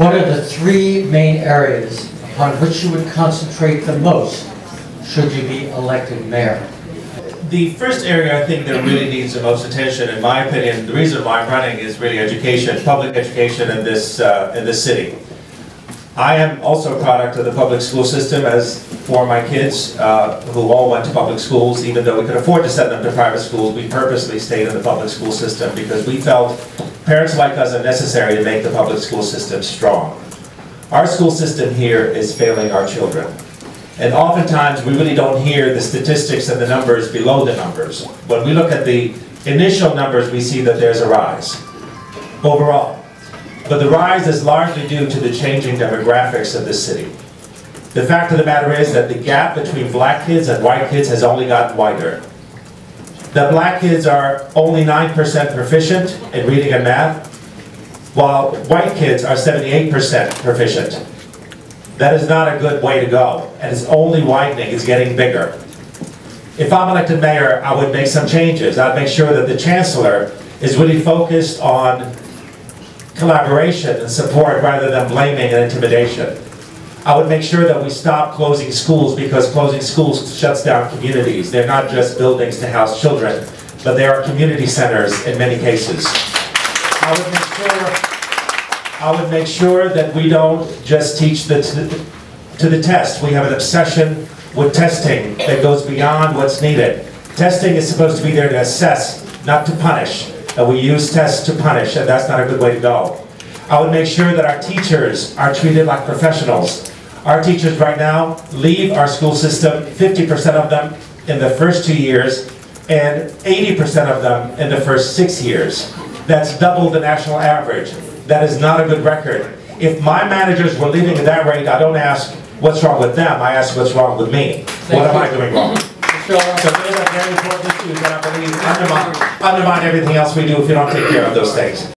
What are the three main areas upon which you would concentrate the most should you be elected mayor? The first area I think that really needs the most attention, in my opinion, the reason why I'm running is really education, public education in this city. I am also a product of the public school system, as for my kids who all went to public schools. Even though we could afford to send them to private schools, we purposely stayed in the public school system because we felt parents like us are necessary to make the public school system strong. Our school system here is failing our children. And oftentimes we really don't hear the statistics and the numbers below the numbers. When we look at the initial numbers, we see that there's a rise overall. But the rise is largely due to the changing demographics of this city. The fact of the matter is that the gap between black kids and white kids has only gotten wider. That black kids are only 9% proficient in reading and math, while white kids are 78% proficient. That is not a good way to go, and it's only widening, it's getting bigger. If I'm elected mayor, I would make some changes. I'd make sure that the chancellor is really focused on collaboration and support rather than blaming and intimidation. I would make sure that we stop closing schools, because closing schools shuts down communities. They're not just buildings to house children, but they are community centers in many cases. I would make sure that we don't just teach to the test. We have an obsession with testing that goes beyond what's needed. Testing is supposed to be there to assess, not to punish. And we use tests to punish, and that's not a good way to go. I would make sure that our teachers are treated like professionals. Our teachers right now leave our school system, 50% of them in the first 2 years, and 80% of them in the first 6 years. That's double the national average. That is not a good record. If my managers were leaving at that rate, I don't ask what's wrong with them, I ask what's wrong with me. What am I doing wrong? So those are very important issues that I believe undermine everything else we do if you don't take care of those things.